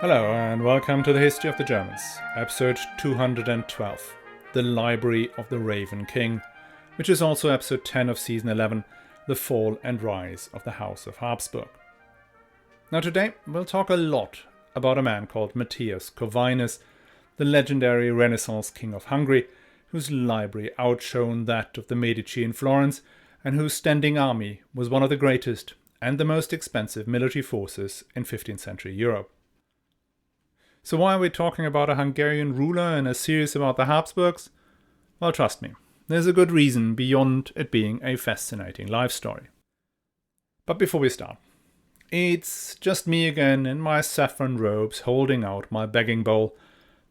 Hello and welcome to the History of the Germans, episode 212, The Library of the Raven King, which is also episode 10 of season 11, The Fall and Rise of the House of Habsburg. Now today we'll talk a lot about a man called Matthias Corvinus, the legendary Renaissance king of Hungary, whose library outshone that of the Medici in Florence, and whose standing army was one of the greatest and the most expensive military forces in 15th century Europe. So why are we talking about a Hungarian ruler in a series about the Habsburgs? Well, trust me, there's a good reason beyond it being a fascinating life story. But before we start, it's just me again in my saffron robes holding out my begging bowl.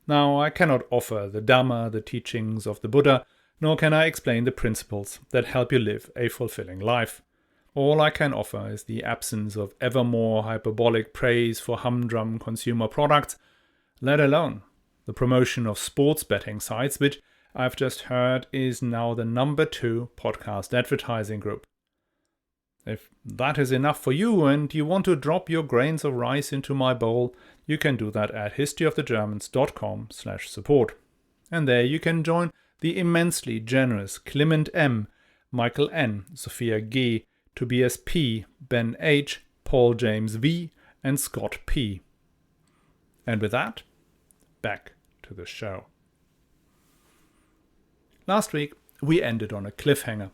Now, I cannot offer the Dhamma, the teachings of the Buddha, nor can I explain the principles that help you live a fulfilling life. All I can offer is the absence of ever more hyperbolic praise for humdrum consumer products, let alone the promotion of sports betting sites, which I've just heard is now the number 2 podcast advertising group. If that is enough for you and you want to drop your grains of rice into my bowl, you can do that at historyofthegermans.com/support. And there you can join the immensely generous Clement M, Michael N, Sophia G, Tobias P, Ben H, Paul James V, and Scott P. And with that, back to the show. Last week, we ended on a cliffhanger.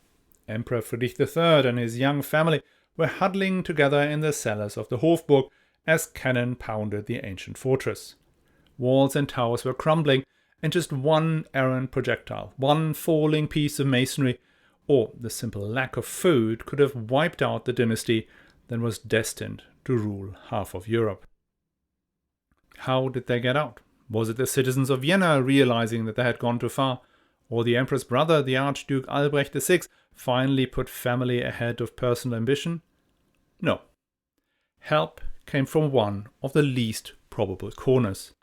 Emperor Friedrich III and his young family were huddling together in the cellars of the Hofburg as cannon pounded the ancient fortress. Walls and towers were crumbling, and just one errant projectile, one falling piece of masonry, or the simple lack of food could have wiped out the dynasty that was destined to rule half of Europe. How did they get out? Was it the citizens of Vienna realizing that they had gone too far? Or the emperor's brother, the Archduke Albrecht VI, finally put family ahead of personal ambition? No. Help came from one of the least probable corners,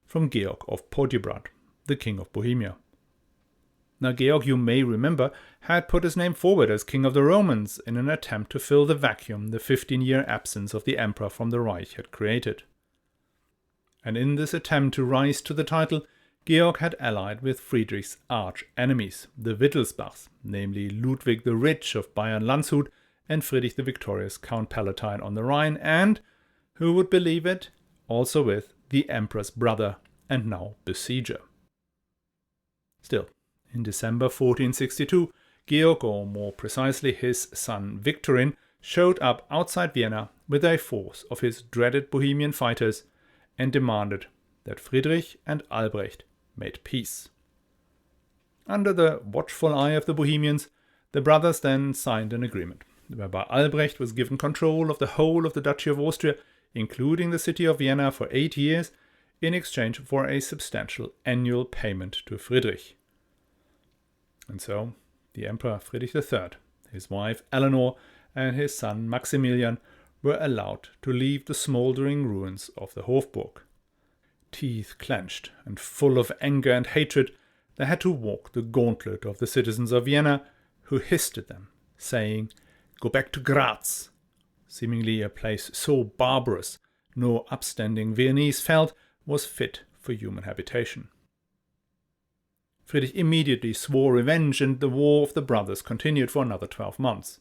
from Georg of Podiebrad, the king of Bohemia. Now Georg, you may remember, had put his name forward as king of the Romans in an attempt to fill the vacuum the 15-year absence of the emperor from the Reich had created. And in this attempt to rise to the title, Georg had allied with Friedrich's arch-enemies, the Wittelsbachs, namely Ludwig the Rich of Bayern-Landshut and Friedrich the Victorious Count Palatine on the Rhine, and, who would believe it, also with the emperor's brother and now besieger. Still, in December 1462, Georg, or more precisely his son Victorin, showed up outside Vienna with a force of his dreaded Bohemian fighters and demanded that Friedrich and Albrecht made peace. Under the watchful eye of the Bohemians, the brothers then signed an agreement, whereby Albrecht was given control of the whole of the Duchy of Austria, including the city of Vienna, for 8 years, in exchange for a substantial annual payment to Friedrich. And so, the Emperor Friedrich III, his wife Eleanor, and his son Maximilian were allowed to leave the smouldering ruins of the Hofburg. Teeth clenched and full of anger and hatred, they had to walk the gauntlet of the citizens of Vienna, who hissed at them, saying, "Go back to Graz," seemingly a place so barbarous no upstanding Viennese felt was fit for human habitation. Friedrich immediately swore revenge, and the war of the brothers continued for another 12 months.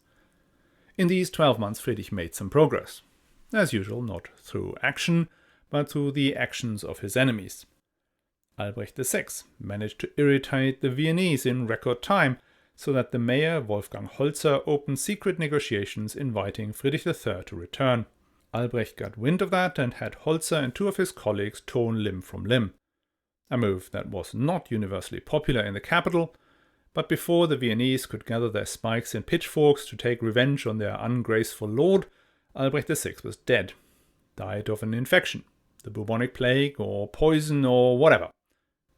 In these 12 months, Friedrich made some progress. As usual, not through action, but through the actions of his enemies. Albrecht VI managed to irritate the Viennese in record time, so that the mayor Wolfgang Holzer opened secret negotiations inviting Friedrich III to return. Albrecht got wind of that and had Holzer and 2 of his colleagues torn limb from limb. A move that was not universally popular in the capital, but before the Viennese could gather their spikes and pitchforks to take revenge on their ungraceful lord, Albrecht VI was dead, died of an infection, the bubonic plague or poison or whatever.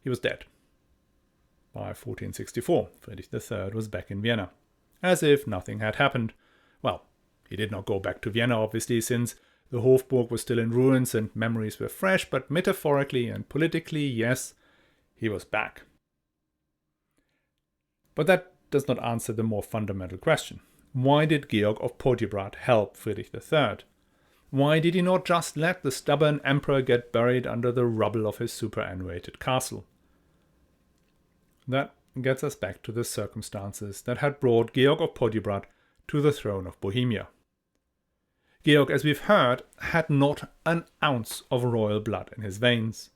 He was dead. By 1464, Friedrich III was back in Vienna, as if nothing had happened. Well, he did not go back to Vienna, obviously, since the Hofburg was still in ruins and memories were fresh, but metaphorically and politically, yes, he was back. But that does not answer the more fundamental question. Why did Georg of Podiebrad help Friedrich III? Why did he not just let the stubborn emperor get buried under the rubble of his superannuated castle? That gets us back to the circumstances that had brought Georg of Podiebrad to the throne of Bohemia. Georg, as we've heard, had not an ounce of royal blood in his veins.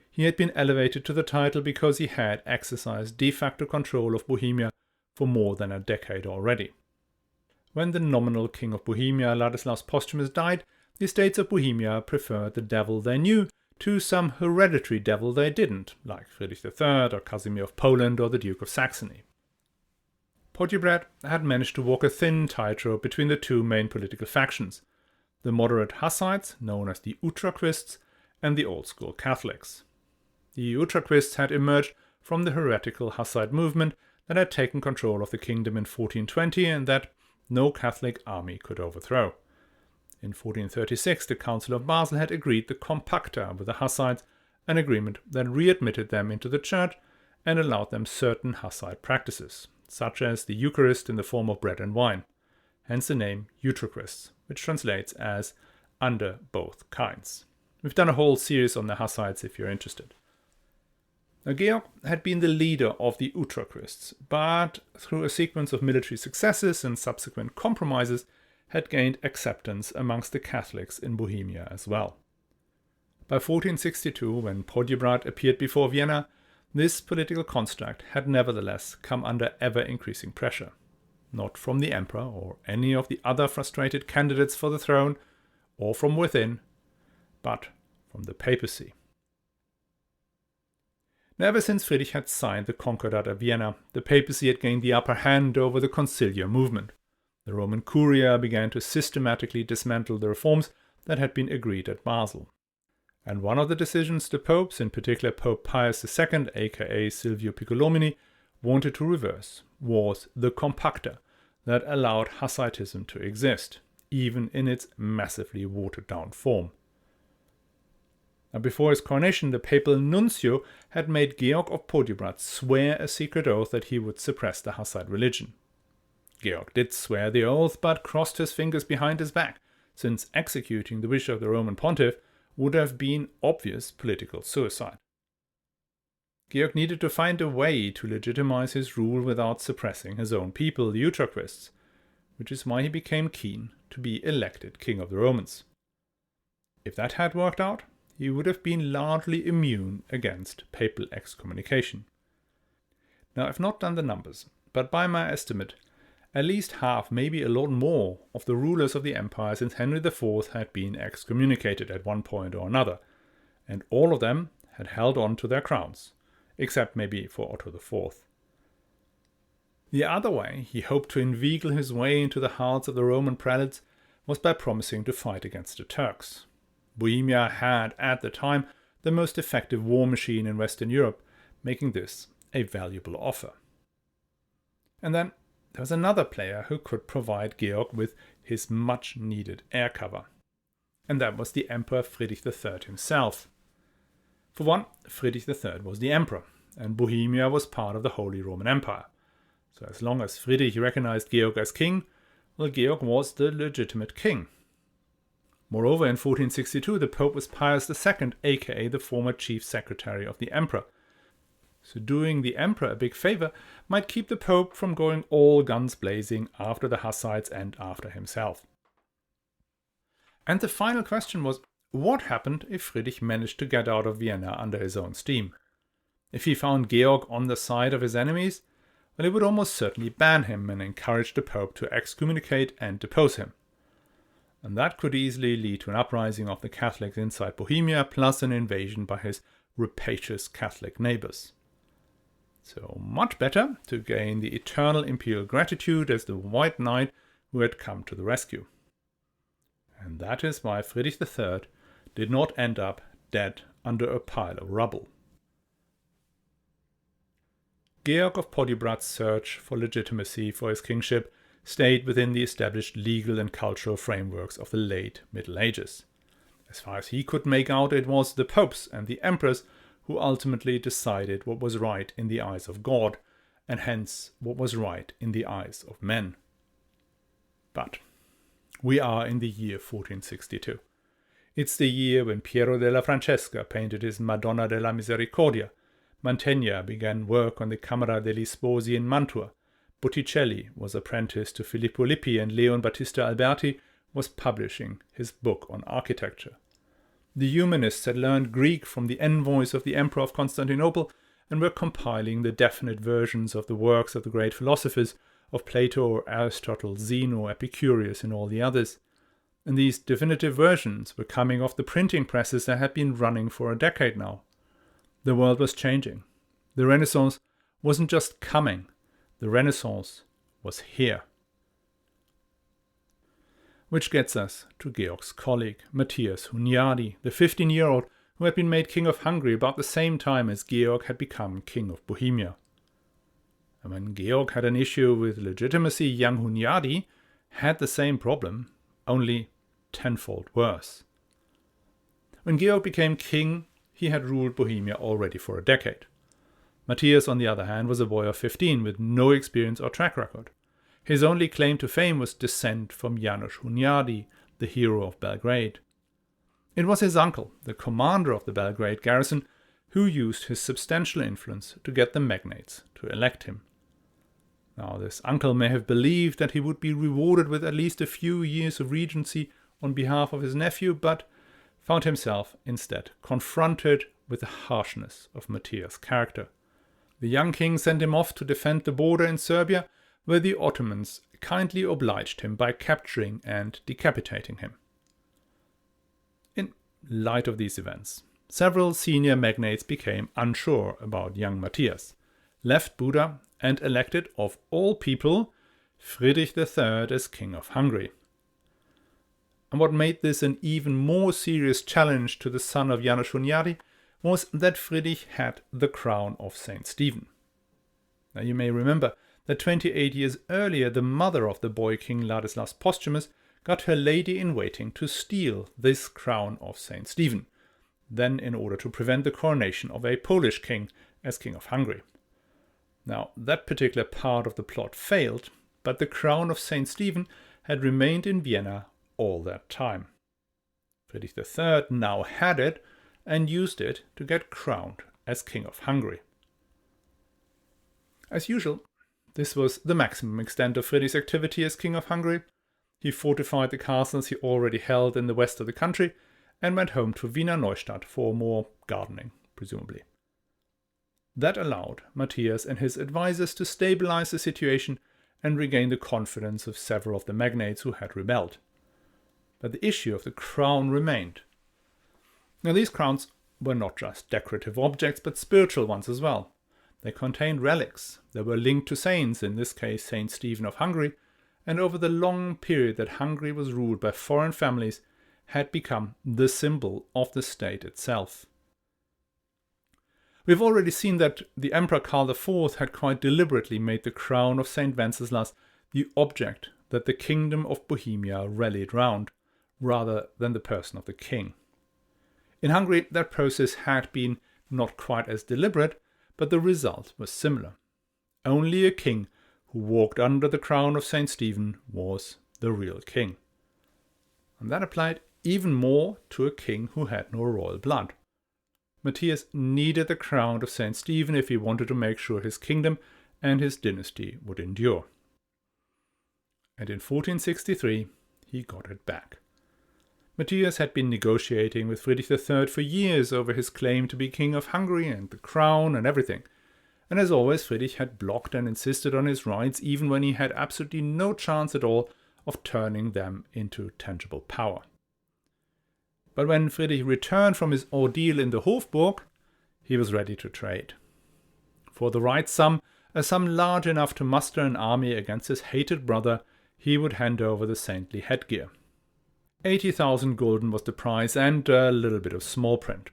He had been elevated to the title because he had exercised de facto control of Bohemia for more than a decade already. When the nominal king of Bohemia, Ladislaus Postumus, died, the estates of Bohemia preferred the devil they knew to some hereditary devil they didn't, like Friedrich III or Casimir of Poland or the Duke of Saxony. Podiebrad had managed to walk a thin tightrope between the two main political factions, the moderate Hussites, known as the Utraquists, and the old-school Catholics. The Utraquists had emerged from the heretical Hussite movement that had taken control of the kingdom in 1420 and that no Catholic army could overthrow. In 1436, the Council of Basel had agreed the Compacta with the Hussites, an agreement that readmitted them into the church and allowed them certain Hussite practices, such as the Eucharist in the form of bread and wine, hence the name Utraquists, which translates as under both kinds. We've done a whole series on the Hussites if you're interested. Now, Georg had been the leader of the Utraquists, but through a sequence of military successes and subsequent compromises had gained acceptance amongst the Catholics in Bohemia as well. By 1462, when Podiebrad appeared before Vienna, this political construct had nevertheless come under ever-increasing pressure, not from the emperor or any of the other frustrated candidates for the throne, or from within, but from the papacy. Ever since Friedrich had signed the Concordat of Vienna, the papacy had gained the upper hand over the conciliar movement. The Roman Curia began to systematically dismantle the reforms that had been agreed at Basel. And one of the decisions the popes, in particular Pope Pius II, aka Silvio Piccolomini, wanted to reverse was the Compacta that allowed Hussitism to exist, even in its massively watered-down form. Now, before his coronation, the papal nuncio had made Georg of Podiebrad swear a secret oath that he would suppress the Hussite religion. Georg did swear the oath, but crossed his fingers behind his back, since executing the wish of the Roman pontiff would have been obvious political suicide. Georg needed to find a way to legitimize his rule without suppressing his own people, the Utraquists, which is why he became keen to be elected King of the Romans. If that had worked out, he would have been largely immune against papal excommunication. Now, I've not done the numbers, but by my estimate, at least half, maybe a lot more, of the rulers of the empire since Henry IV had been excommunicated at one point or another, and all of them had held on to their crowns, except maybe for Otto IV. The other way he hoped to inveigle his way into the hearts of the Roman prelates was by promising to fight against the Turks. Bohemia had, at the time, the most effective war machine in Western Europe, making this a valuable offer. And then there was another player who could provide Georg with his much-needed air cover, and that was the Emperor Friedrich III himself. For one, Friedrich III was the emperor, and Bohemia was part of the Holy Roman Empire. So as long as Friedrich recognized Georg as king, well, Georg was the legitimate king. Moreover, in 1462, the Pope was Pius II, aka the former chief secretary of the emperor. So doing the emperor a big favor might keep the Pope from going all guns blazing after the Hussites and after himself. And the final question was, what happened if Friedrich managed to get out of Vienna under his own steam? If he found Georg on the side of his enemies, well, he would almost certainly ban him and encourage the Pope to excommunicate and depose him. And that could easily lead to an uprising of the Catholics inside Bohemia, plus an invasion by his rapacious Catholic neighbors. So much better to gain the eternal imperial gratitude as the White Knight who had come to the rescue. And that is why Friedrich III did not end up dead under a pile of rubble. Georg of Podiebrad's search for legitimacy for his kingship stayed within the established legal and cultural frameworks of the late Middle Ages. As far as he could make out, it was the popes and the emperors who ultimately decided what was right in the eyes of God, and hence what was right in the eyes of men. But we are in the year 1462. It's the year when Piero della Francesca painted his Madonna della Misericordia. Mantegna began work on the Camera degli Sposi in Mantua. Botticelli was apprenticed to Filippo Lippi, and Leon Battista Alberti was publishing his book on architecture. The humanists had learned Greek from the envoys of the Emperor of Constantinople and were compiling the definite versions of the works of the great philosophers of Plato or Aristotle, Zeno, Epicurus, and all the others. And these definitive versions were coming off the printing presses that had been running for a decade now. The world was changing. The Renaissance wasn't just coming. The Renaissance was here. Which gets us to Georg's colleague, Matthias Hunyadi, the 15-year-old who had been made king of Hungary about the same time as Georg had become king of Bohemia. And when Georg had an issue with legitimacy, young Hunyadi had the same problem, only tenfold worse. When Georg became king, he had ruled Bohemia already for a decade. Matthias, on the other hand, was a boy of 15 with no experience or track record. His only claim to fame was descent from János Hunyadi, the hero of Belgrade. It was his uncle, the commander of the Belgrade garrison, who used his substantial influence to get the magnates to elect him. Now, this uncle may have believed that he would be rewarded with at least a few years of regency on behalf of his nephew, but found himself instead confronted with the harshness of Matthias' character. The young king sent him off to defend the border in Serbia, where the Ottomans kindly obliged him by capturing and decapitating him. In light of these events, several senior magnates became unsure about young Matthias, left Buda, and elected, of all people, Friedrich III as King of Hungary. And what made this an even more serious challenge to the son of János Hunyadi was that Friedrich had the crown of St. Stephen. Now you may remember that 28 years earlier the mother of the boy king Ladislas Posthumus got her lady-in-waiting to steal this crown of St. Stephen, then in order to prevent the coronation of a Polish king as King of Hungary. Now, that particular part of the plot failed, but the crown of St. Stephen had remained in Vienna all that time. Friedrich III now had it and used it to get crowned as King of Hungary. As usual, this was the maximum extent of Friedrich's activity as King of Hungary. He fortified the castles he already held in the west of the country and went home to Wiener Neustadt for more gardening, presumably. That allowed Matthias and his advisors to stabilize the situation and regain the confidence of several of the magnates who had rebelled. But the issue of the crown remained. Now, these crowns were not just decorative objects, but spiritual ones as well. They contained relics that were linked to saints, in this case Saint Stephen of Hungary, and over the long period that Hungary was ruled by foreign families, had become the symbol of the state itself. We've already seen that the Emperor Karl IV had quite deliberately made the crown of Saint Wenceslas the object that the kingdom of Bohemia rallied round, rather than the person of the king. In Hungary, that process had been not quite as deliberate, but the result was similar. Only a king who walked under the crown of Saint Stephen was the real king. And that applied even more to a king who had no royal blood. Matthias needed the crown of Saint Stephen if he wanted to make sure his kingdom and his dynasty would endure. And in 1463, he got it back. Matthias had been negotiating with Friedrich III for years over his claim to be King of Hungary and the crown and everything. And as always, Friedrich had blocked and insisted on his rights even when he had absolutely no chance at all of turning them into tangible power. But when Friedrich returned from his ordeal in the Hofburg, he was ready to trade. For the right sum, a sum large enough to muster an army against his hated brother, he would hand over the saintly headgear. 80,000 gulden was the price and a little bit of small print.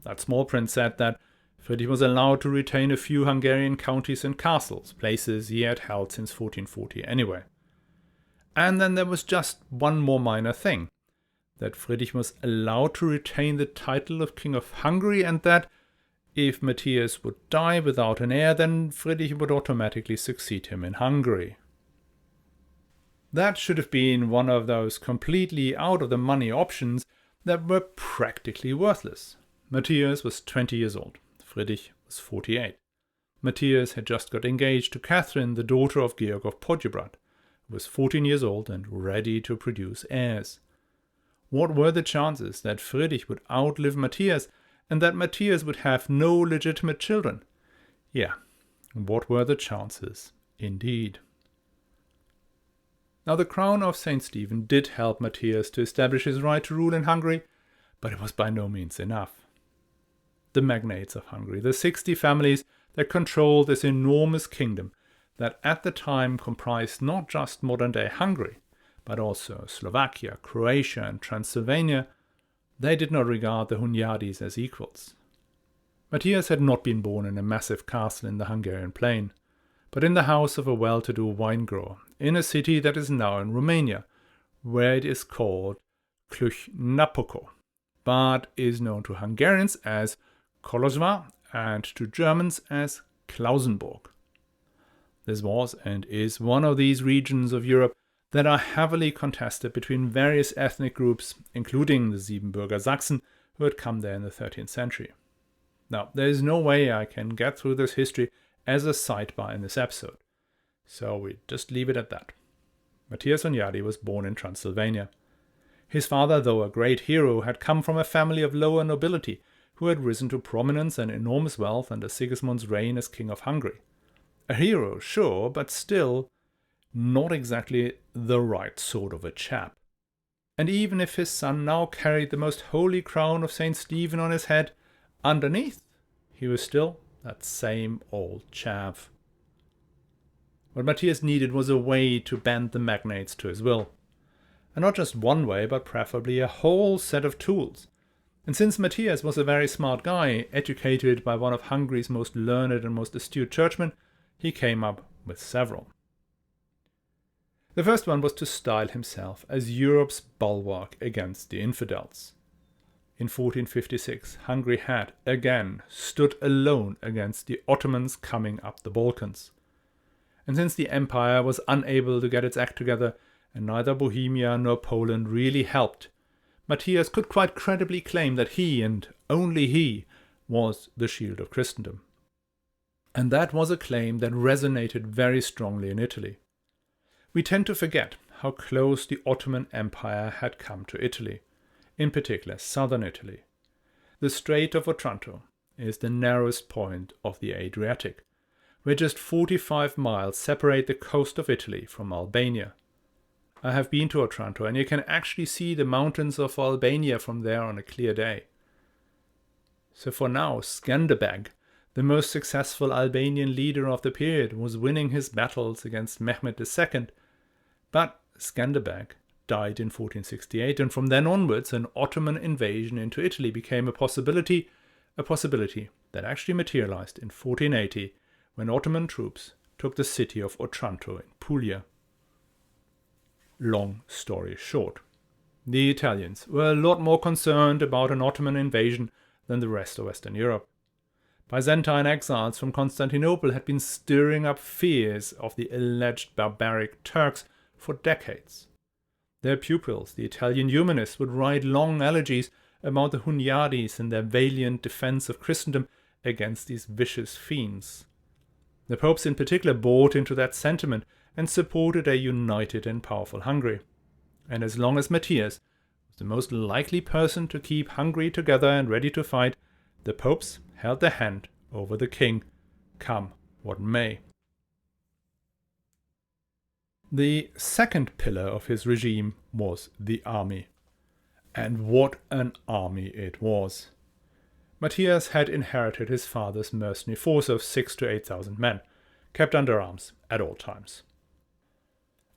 That small print said that Friedrich was allowed to retain a few Hungarian counties and castles, places he had held since 1440 anyway. And then there was just one more minor thing, that Friedrich was allowed to retain the title of King of Hungary, and that if Matthias would die without an heir, then Friedrich would automatically succeed him in Hungary. That should have been one of those completely out-of-the-money options that were practically worthless. Matthias was 20 years old. Friedrich was 48. Matthias had just got engaged to Catherine, the daughter of Georg of Podjebrad, who was 14 years old and ready to produce heirs. What were the chances that Friedrich would outlive Matthias and that Matthias would have no legitimate children? Yeah, what were the chances, indeed. Now, the crown of St. Stephen did help Matthias to establish his right to rule in Hungary, but it was by no means enough. The magnates of Hungary, the 60 families that controlled this enormous kingdom that at the time comprised not just modern-day Hungary, but also Slovakia, Croatia, and Transylvania, they did not regard the Hunyadis as equals. Matthias had not been born in a massive castle in the Hungarian plain, but in the house of a well-to-do wine grower in a city that is now in Romania, where it is called Cluj-Napoco, but is known to Hungarians as Kolozsvár and to Germans as Klausenburg. This was and is one of these regions of Europe that are heavily contested between various ethnic groups, including the Siebenbürger Sachsen, who had come there in the 13th century. Now, there is no way I can get through this history as a sidebar in this episode, so we just leave it at that. Matthias Hunyadi was born in Transylvania. His father, though a great hero, had come from a family of lower nobility who had risen to prominence and enormous wealth under Sigismund's reign as King of Hungary. A hero, sure, but still not exactly the right sort of a chap. And even if his son now carried the most holy crown of St. Stephen on his head, underneath he was still that same old chav. What Matthias needed was a way to bend the magnates to his will. And not just one way, but preferably a whole set of tools. And since Matthias was a very smart guy, educated by one of Hungary's most learned and most astute churchmen, he came up with several. The first one was to style himself as Europe's bulwark against the infidels. In 1456, Hungary had, again, stood alone against the Ottomans coming up the Balkans. And since the empire was unable to get its act together, and neither Bohemia nor Poland really helped, Matthias could quite credibly claim that he, and only he, was the shield of Christendom. And that was a claim that resonated very strongly in Italy. We tend to forget how close the Ottoman Empire had come to Italy, in particular southern Italy. The Strait of Otranto is the narrowest point of the Adriatic, where just 45 miles separate the coast of Italy from Albania. I have been to Otranto, and you can actually see the mountains of Albania from there on a clear day. So for now, Skanderbeg, the most successful Albanian leader of the period, was winning his battles against Mehmed II, but Skanderbeg died in 1468, and from then onwards an Ottoman invasion into Italy became a possibility that actually materialized in 1480, when Ottoman troops took the city of Otranto in Puglia. Long story short, the Italians were a lot more concerned about an Ottoman invasion than the rest of Western Europe. Byzantine exiles from Constantinople had been stirring up fears of the alleged barbaric Turks for decades. Their pupils, the Italian humanists, would write long elegies about the Hunyadis and their valiant defense of Christendom against these vicious fiends. The popes in particular bought into that sentiment and supported a united and powerful Hungary. And as long as Matthias was the most likely person to keep Hungary together and ready to fight, the popes held their hand over the king, come what may. The second pillar of his regime was the army. And what an army it was! Matthias had inherited his father's mercenary force of 6,000 to 8,000 men, kept under arms at all times.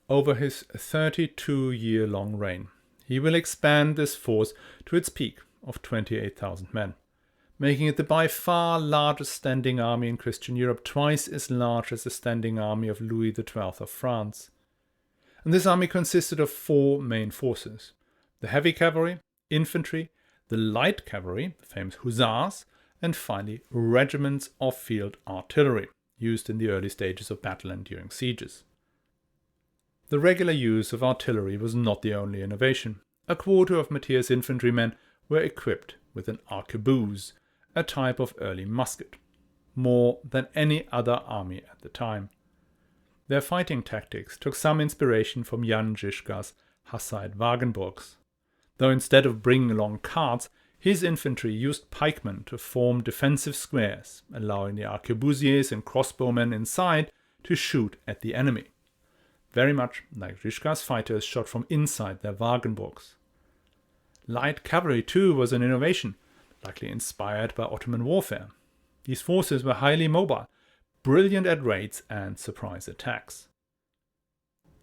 Over his 32-year-long reign, he will expand this force to its peak of 28,000 men, making it the by far largest standing army in Christian Europe, twice as large as the standing army of Louis XII of France. And this army consisted of 4 main forces: the heavy cavalry, infantry, the light cavalry, the famous hussars, and finally regiments of field artillery, used in the early stages of battle and during sieges. The regular use of artillery was not the only innovation. A quarter of Matthias' infantrymen were equipped with an arquebuse, a type of early musket, more than any other army at the time. Their fighting tactics took some inspiration from Jan Žižka's Hussite Wagenburgs, though instead of bringing along carts, his infantry used pikemen to form defensive squares, allowing the arquebusiers and crossbowmen inside to shoot at the enemy, very much like Žižka's fighters shot from inside their Wagenburgs. Light cavalry too was an innovation, likely inspired by Ottoman warfare. These forces were highly mobile, brilliant at raids and surprise attacks.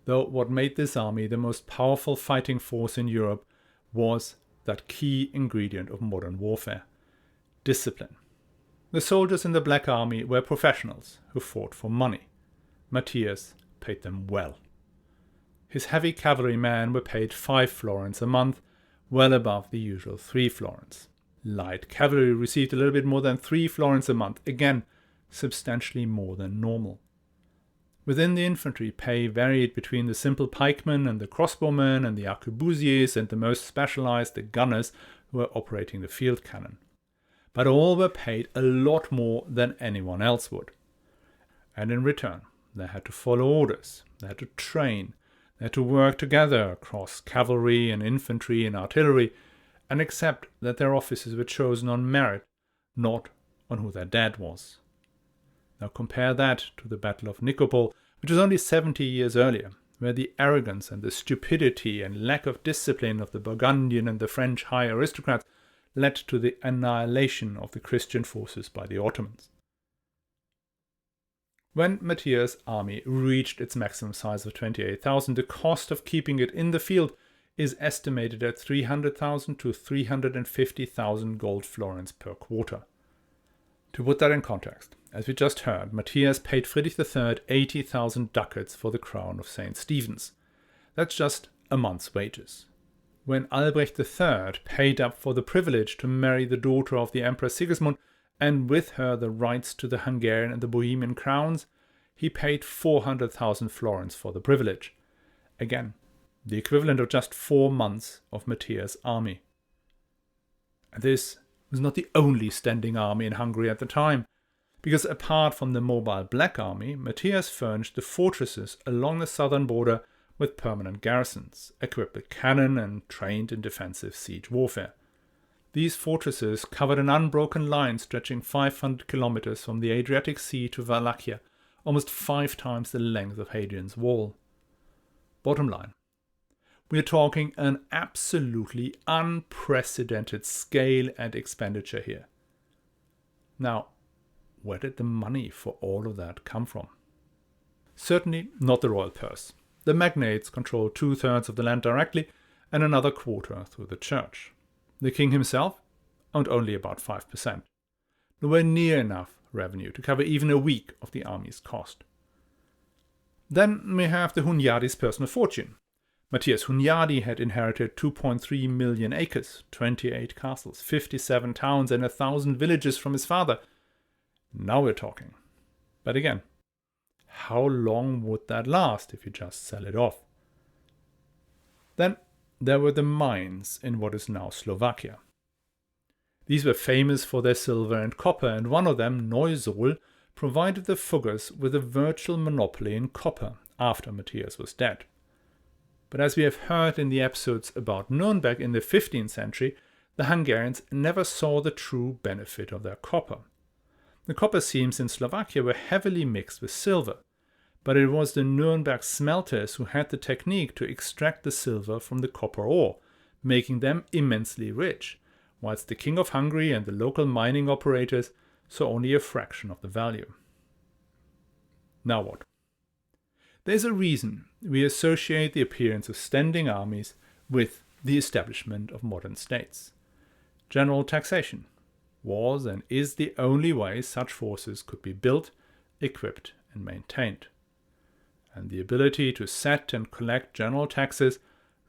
Though what made this army the most powerful fighting force in Europe was that key ingredient of modern warfare: discipline. The soldiers in the Black Army were professionals who fought for money. Matthias paid them well. His heavy cavalrymen were paid 5 florins a month, well above the usual 3 florins. Light cavalry received a little bit more than 3 florins a month, again substantially more than normal. Within the infantry, pay varied between the simple pikemen and the crossbowmen and the arquebusiers and the most specialized, the gunners, who were operating the field cannon. But all were paid a lot more than anyone else would. And in return, they had to follow orders, they had to train, they had to work together across cavalry and infantry and artillery, and accept that their officers were chosen on merit, not on who their dad was. Now compare that to the Battle of Nikopol, which was only 70 years earlier, where the arrogance and the stupidity and lack of discipline of the Burgundian and the French high aristocrats led to the annihilation of the Christian forces by the Ottomans. When Matthias' army reached its maximum size of 28,000, the cost of keeping it in the field is estimated at 300,000 to 350,000 gold florins per quarter. To put that in context, as we just heard, Matthias paid Friedrich III 80,000 ducats for the crown of St. Stephen's. That's just a month's wages. When Albrecht III paid up for the privilege to marry the daughter of the Emperor Sigismund, and with her the rights to the Hungarian and the Bohemian crowns, he paid 400,000 florins for the privilege. Again, the equivalent of just 4 months of Matthias' army. And this was not the only standing army in Hungary at the time, because apart from the mobile Black Army, Matthias furnished the fortresses along the southern border with permanent garrisons, equipped with cannon and trained in defensive siege warfare. These fortresses covered an unbroken line stretching 500 kilometers from the Adriatic Sea to Wallachia, almost 5 times the length of Hadrian's Wall. Bottom line, we are talking an absolutely unprecedented scale and expenditure here. Now, where did the money for all of that come from? Certainly not the royal purse. The magnates controlled 2/3 of the land directly and another quarter through the church. The king himself owned only about 5%. Nowhere near enough revenue to cover even a week of the army's cost. Then we have the Hunyadi's personal fortune. Matthias Hunyadi had inherited 2.3 million acres, 28 castles, 57 towns and 1,000 villages from his father. Now we're talking. But again, how long would that last if you just sell it off? Then there were the mines in what is now Slovakia. These were famous for their silver and copper, and one of them, Neusol, provided the Fuggers with a virtual monopoly in copper after Matthias was dead. But as we have heard in the episodes about Nuremberg in the 15th century, the Hungarians never saw the true benefit of their copper. The copper seams in Slovakia were heavily mixed with silver, but it was the Nuremberg smelters who had the technique to extract the silver from the copper ore, making them immensely rich, whilst the King of Hungary and the local mining operators saw only a fraction of the value. Now what? There's a reason we associate the appearance of standing armies with the establishment of modern states. General taxation was and is the only way such forces could be built, equipped and maintained. And the ability to set and collect general taxes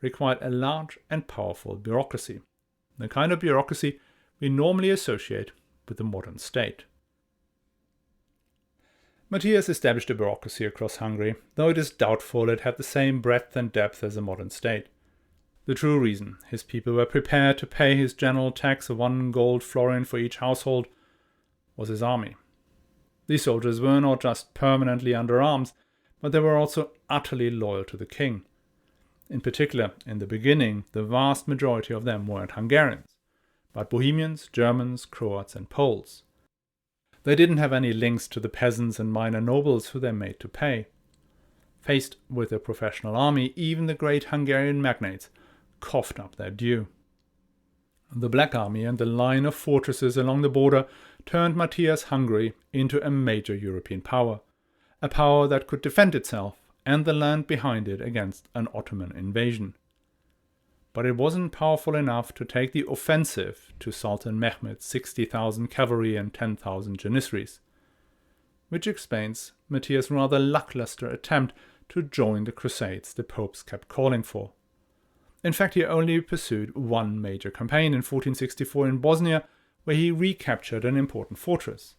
required a large and powerful bureaucracy, the kind of bureaucracy we normally associate with the modern state. Matthias established a bureaucracy across Hungary, though it is doubtful it had the same breadth and depth as a modern state. The true reason his people were prepared to pay his general tax of 1 gold florin for each household was his army. These soldiers were not just permanently under arms, but they were also utterly loyal to the king. In particular, in the beginning, the vast majority of them weren't Hungarians, but Bohemians, Germans, Croats, and Poles. They didn't have any links to the peasants and minor nobles who they made to pay. Faced with a professional army, even the great Hungarian magnates coughed up their due. The Black Army and the line of fortresses along the border turned Matthias' Hungary into a major European power, a power that could defend itself and the land behind it against an Ottoman invasion. But it wasn't powerful enough to take the offensive to Sultan Mehmed's 60,000 cavalry and 10,000 janissaries, which explains Matthias' rather lackluster attempt to join the crusades the popes kept calling for. In fact, he only pursued one major campaign in 1464 in Bosnia, where he recaptured an important fortress.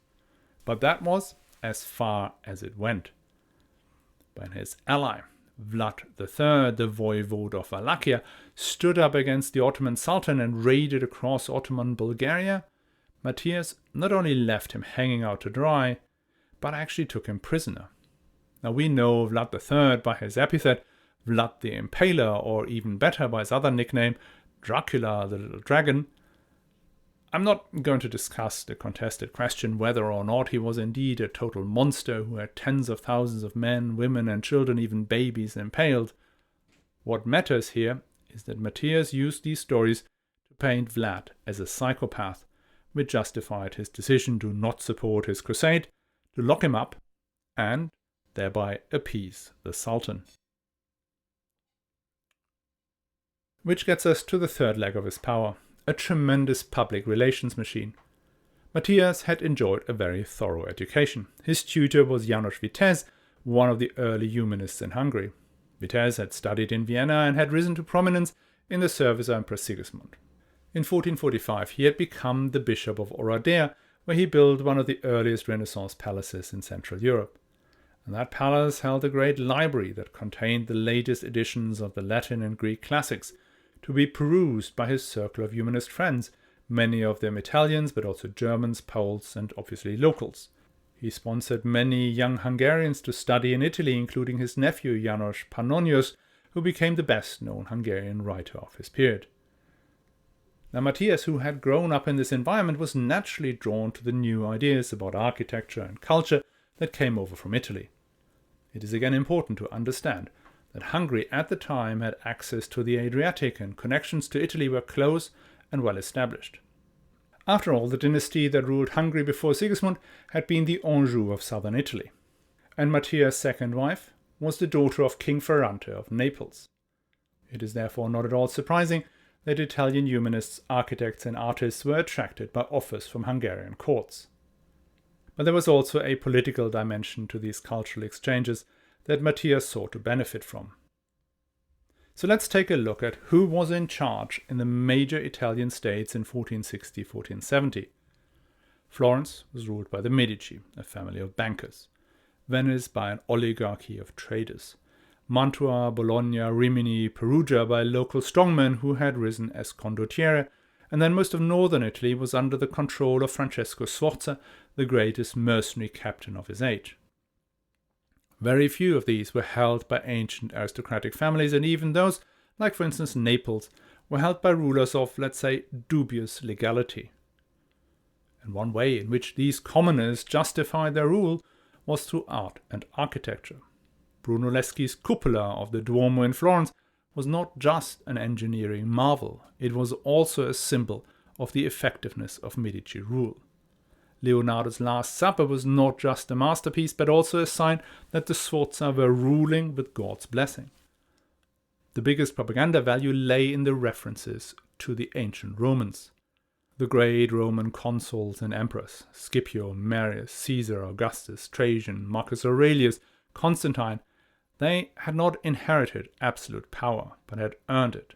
But that was as far as it went. When his ally, Vlad III, the voivode of Wallachia, stood up against the Ottoman Sultan and raided across Ottoman Bulgaria, Matthias not only left him hanging out to dry, but actually took him prisoner. Now we know Vlad III by his epithet Vlad the Impaler, or even better by his other nickname, Dracula the Little Dragon. I'm not going to discuss the contested question whether or not he was indeed a total monster who had tens of thousands of men, women and children, even babies, impaled. What matters here is that Matthias used these stories to paint Vlad as a psychopath, which justified his decision to not support his crusade, to lock him up, and thereby appease the Sultan. Which gets us to the third leg of his power, a tremendous public relations machine. Matthias had enjoyed a very thorough education. His tutor was János Vitéz, one of the early humanists in Hungary. Vitéz had studied in Vienna and had risen to prominence in the service of Emperor Sigismund. In 1445 he had become the Bishop of Oradea, where he built one of the earliest Renaissance palaces in Central Europe. And that palace held a great library that contained the latest editions of the Latin and Greek classics, to be perused by his circle of humanist friends, many of them Italians, but also Germans, Poles, and obviously locals. He sponsored many young Hungarians to study in Italy, including his nephew János Pannonius, who became the best-known Hungarian writer of his period. Now Matthias, who had grown up in this environment, was naturally drawn to the new ideas about architecture and culture that came over from Italy. It is again important to understand that Hungary at the time had access to the Adriatic and connections to Italy were close and well established. After all, the dynasty that ruled Hungary before Sigismund had been the Anjou of southern Italy, and Matthias' second wife was the daughter of King Ferrante of Naples. It is therefore not at all surprising that Italian humanists, architects and artists were attracted by offers from Hungarian courts. But there was also a political dimension to these cultural exchanges that Matthias sought to benefit from. So let's take a look at who was in charge in the major Italian states in 1460-1470. Florence was ruled by the Medici, a family of bankers. Venice by an oligarchy of traders. Mantua, Bologna, Rimini, Perugia by local strongmen who had risen as condottieri, and then most of northern Italy was under the control of Francesco Sforza, the greatest mercenary captain of his age. Very few of these were held by ancient aristocratic families, and even those, like for instance Naples, were held by rulers of, let's say, dubious legality. And one way in which these commoners justified their rule was through art and architecture. Brunelleschi's cupola of the Duomo in Florence was not just an engineering marvel, it was also a symbol of the effectiveness of Medici rule. Leonardo's Last Supper was not just a masterpiece, but also a sign that the Sforza were ruling with God's blessing. The biggest propaganda value lay in the references to the ancient Romans. The great Roman consuls and emperors, Scipio, Marius, Caesar, Augustus, Trajan, Marcus Aurelius, Constantine, they had not inherited absolute power, but had earned it.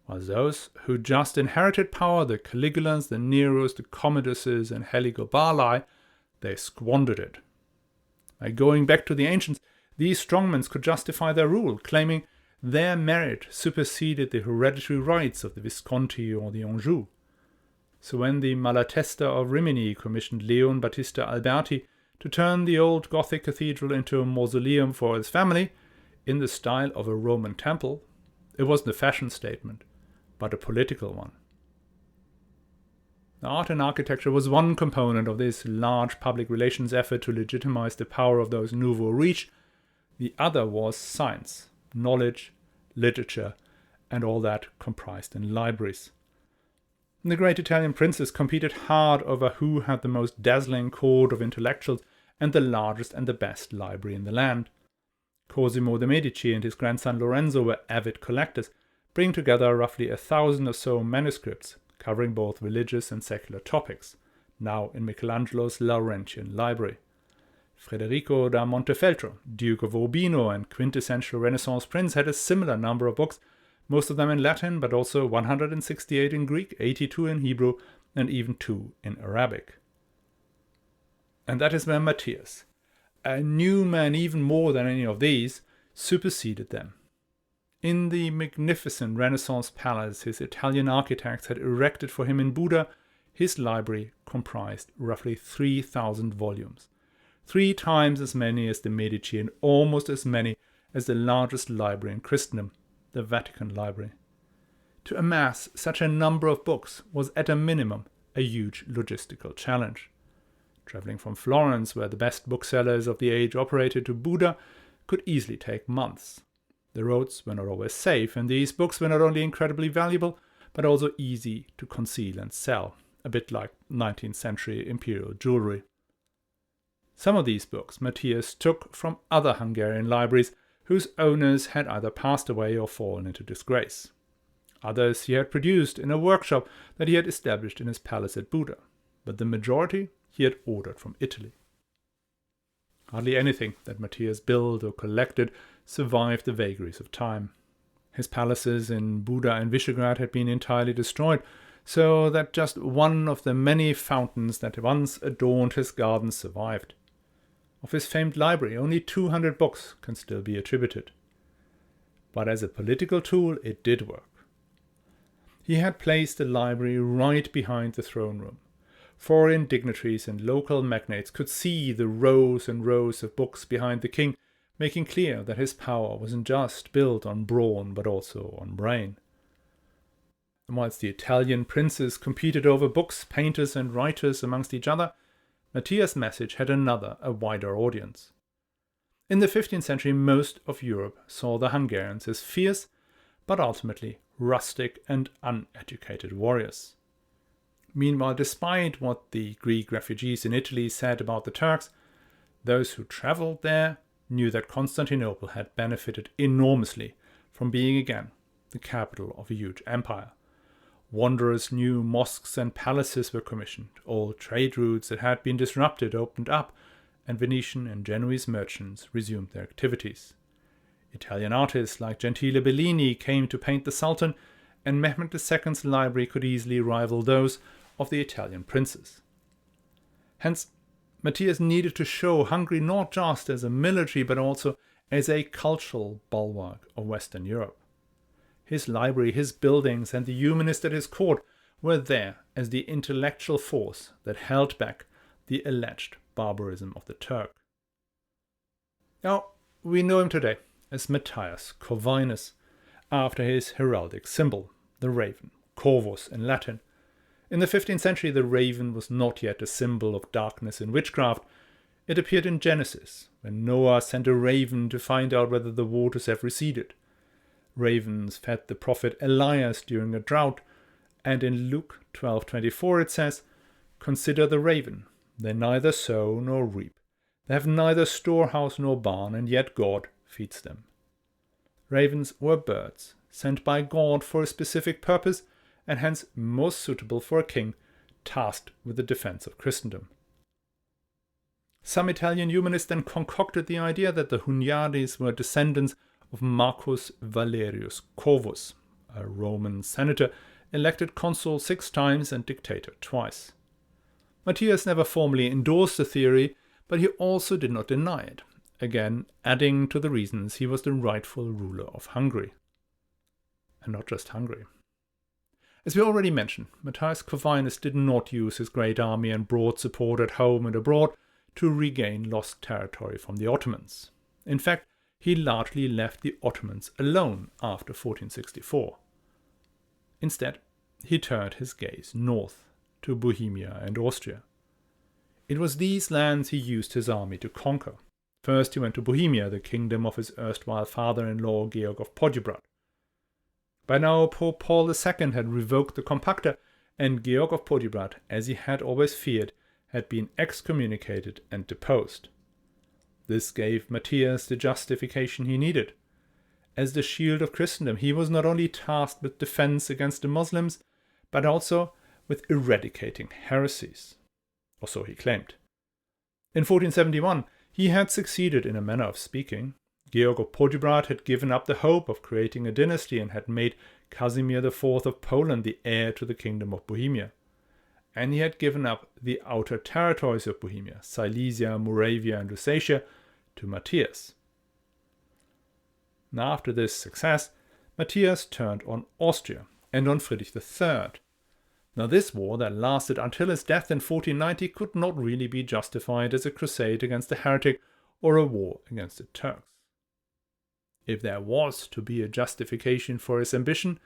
While those who just inherited power, the Caligulans, the Neros, the Commoduses, and Heliogabalai, they squandered it. By going back to the ancients, these strongmen could justify their rule, claiming their merit superseded the hereditary rights of the Visconti or the Anjou. So when the Malatesta of Rimini commissioned Leon Battista Alberti to turn the old Gothic cathedral into a mausoleum for his family, in the style of a Roman temple, it wasn't a fashion statement, but a political one. Art and architecture was one component of this large public relations effort to legitimize the power of those nouveaux riches. The other was science, knowledge, literature, and all that comprised in libraries. The great Italian princes competed hard over who had the most dazzling court of intellectuals and the largest and the best library in the land. Cosimo de' Medici and his grandson Lorenzo were avid collectors, bringing together roughly 1,000 or so manuscripts, covering both religious and secular topics, now in Michelangelo's Laurentian library. Federico da Montefeltro, Duke of Urbino and quintessential Renaissance prince, had a similar number of books, most of them in Latin, but also 168 in Greek, 82 in Hebrew, and even 2 in Arabic. And that is where Matthias, a new man even more than any of these, superseded them. In the magnificent Renaissance palace his Italian architects had erected for him in Buda, his library comprised roughly 3,000 volumes, 3 times as many as the Medici and almost as many as the largest library in Christendom, the Vatican Library. To amass such a number of books was at a minimum a huge logistical challenge. Travelling from Florence, where the best booksellers of the age operated, to Buda could easily take months. The roads were not always safe, and these books were not only incredibly valuable, but also easy to conceal and sell, a bit like 19th century imperial jewelry. Some of these books Matthias took from other Hungarian libraries whose owners had either passed away or fallen into disgrace. Others he had produced in a workshop that he had established in his palace at Buda, but the majority he had ordered from Italy. Hardly anything that Matthias built or collected survived the vagaries of time. His palaces in Buda and Visegrad had been entirely destroyed, so that just one of the many fountains that once adorned his gardens survived. Of his famed library, only 200 books can still be attributed. But as a political tool, it did work. He had placed the library right behind the throne room. Foreign dignitaries and local magnates could see the rows and rows of books behind the king, making clear that his power wasn't just built on brawn but also on brain. And whilst the Italian princes competed over books, painters and writers amongst each other, Matthias' message had a wider audience. In the 15th century, most of Europe saw the Hungarians as fierce, but ultimately rustic and uneducated warriors. Meanwhile, despite what the Greek refugees in Italy said about the Turks, those who travelled there knew that Constantinople had benefited enormously from being again the capital of a huge empire. Wondrous new mosques and palaces were commissioned, old trade routes that had been disrupted opened up, and Venetian and Genoese merchants resumed their activities. Italian artists like Gentile Bellini came to paint the Sultan, and Mehmed II's library could easily rival those of the Italian princes. Hence, Matthias needed to show Hungary not just as a military but also as a cultural bulwark of Western Europe. His library, his buildings, and the humanists at his court were there as the intellectual force that held back the alleged barbarism of the Turk. Now, we know him today as Matthias Corvinus, after his heraldic symbol, the raven, corvus in Latin. In the 15th century, the raven was not yet a symbol of darkness and witchcraft. It appeared in Genesis, when Noah sent a raven to find out whether the waters have receded. Ravens fed the prophet Elias during a drought, and in Luke 12:24 it says, "Consider the raven, they neither sow nor reap. They have neither storehouse nor barn, and yet God feeds them." Ravens were birds, sent by God for a specific purpose, and hence most suitable for a king tasked with the defense of Christendom. Some Italian humanists then concocted the idea that the Hunyadis were descendants of Marcus Valerius Corvus, a Roman senator elected consul 6 times and dictator twice. Matthias never formally endorsed the theory, but he also did not deny it, again adding to the reasons he was the rightful ruler of Hungary. And not just Hungary. As we already mentioned, Matthias Corvinus did not use his great army and broad support at home and abroad to regain lost territory from the Ottomans. In fact, he largely left the Ottomans alone after 1464. Instead, he turned his gaze north to Bohemia and Austria. It was these lands he used his army to conquer. First he went to Bohemia, the kingdom of his erstwhile father-in-law Georg of Podjebrad. By now Pope Paul II had revoked the Compacta, and Georg of Podjebrad, as he had always feared, had been excommunicated and deposed. This gave Matthias the justification he needed. As the shield of Christendom, he was not only tasked with defense against the Muslims, but also with eradicating heresies. Or so he claimed. In 1471, he had succeeded in a manner of speaking. Georg of Podjebrad had given up the hope of creating a dynasty and had made Casimir IV of Poland the heir to the kingdom of Bohemia. And he had given up the outer territories of Bohemia, Silesia, Moravia and Lusatia, to Matthias. Now after this success, Matthias turned on Austria and on Friedrich III. Now this war that lasted until his death in 1490 could not really be justified as a crusade against a heretic or a war against the Turks. If there was to be a justification for his ambition,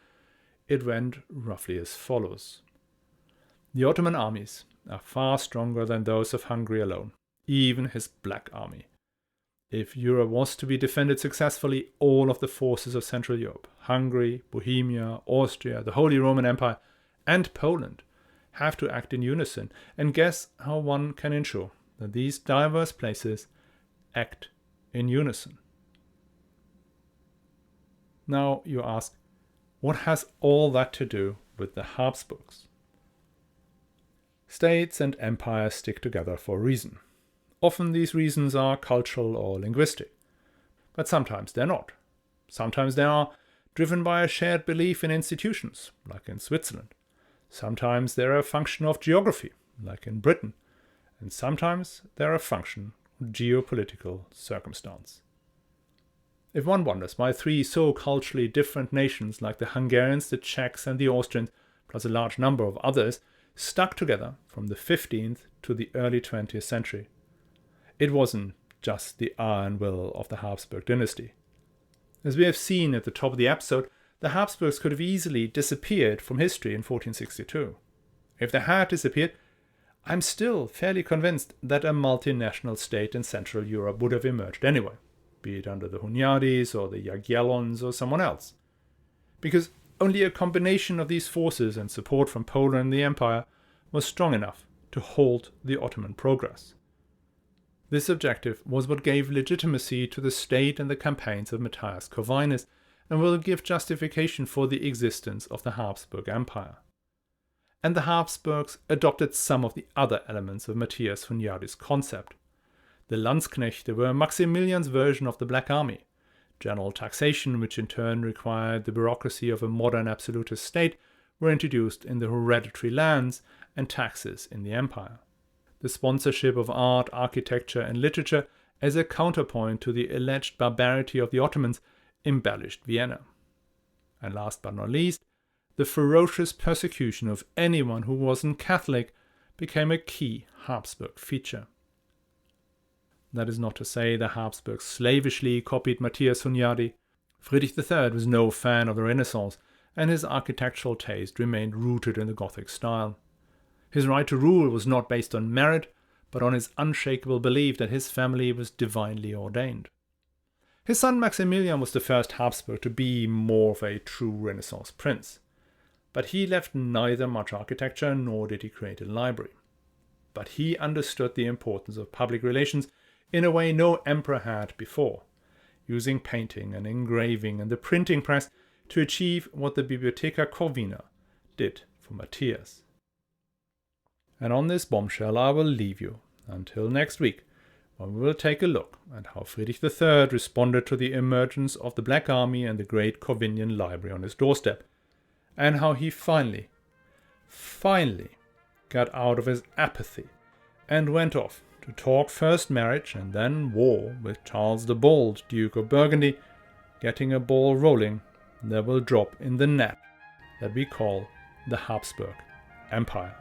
it went roughly as follows. The Ottoman armies are far stronger than those of Hungary alone, even his Black Army. If Europe was to be defended successfully, all of the forces of Central Europe, Hungary, Bohemia, Austria, the Holy Roman Empire, and Poland, have to act in unison, and guess how one can ensure that these diverse places act in unison. Now you ask, what has all that to do with the Habsburgs? States and empires stick together for a reason. Often these reasons are cultural or linguistic, but sometimes they're not. Sometimes they are driven by a shared belief in institutions, like in Switzerland. Sometimes they're a function of geography, like in Britain, and sometimes they're a function of geopolitical circumstance. If one wonders why three so culturally different nations like the Hungarians, the Czechs and the Austrians, plus a large number of others, stuck together from the 15th to the early 20th century, it wasn't just the iron will of the Habsburg dynasty. As we have seen at the top of the episode, the Habsburgs could have easily disappeared from history in 1462. If they had disappeared, I'm still fairly convinced that a multinational state in Central Europe would have emerged anyway, be it under the Hunyadis or the Jagiellons or someone else. Because only a combination of these forces and support from Poland and the Empire was strong enough to halt the Ottoman progress. This objective was what gave legitimacy to the state and the campaigns of Matthias Corvinus, and will give justification for the existence of the Habsburg Empire. And the Habsburgs adopted some of the other elements of Matthias Hunyadi's concept. The Landsknechte were Maximilian's version of the Black Army. General taxation, which in turn required the bureaucracy of a modern absolutist state, were introduced in the hereditary lands, and taxes in the empire. The sponsorship of art, architecture and literature as a counterpoint to the alleged barbarity of the Ottomans embellished Vienna. And last but not least, the ferocious persecution of anyone who wasn't Catholic became a key Habsburg feature. That is not to say the Habsburgs slavishly copied Matthias Hunyadi. Friedrich III was no fan of the Renaissance, and his architectural taste remained rooted in the Gothic style. His right to rule was not based on merit, but on his unshakable belief that his family was divinely ordained. His son Maximilian was the first Habsburg to be more of a true Renaissance prince, but he left neither much architecture nor did he create a library. But he understood the importance of public relations in a way no emperor had before, using painting and engraving and the printing press to achieve what the Bibliotheca Corvina did for Matthias. And on this bombshell I will leave you until next week, when we will take a look at how Friedrich III responded to the emergence of the Black Army and the great Corvinian library on his doorstep, and how he finally got out of his apathy and went off to talk first marriage and then war with Charles the Bold, Duke of Burgundy, getting a ball rolling that will drop in the net that we call the Habsburg Empire.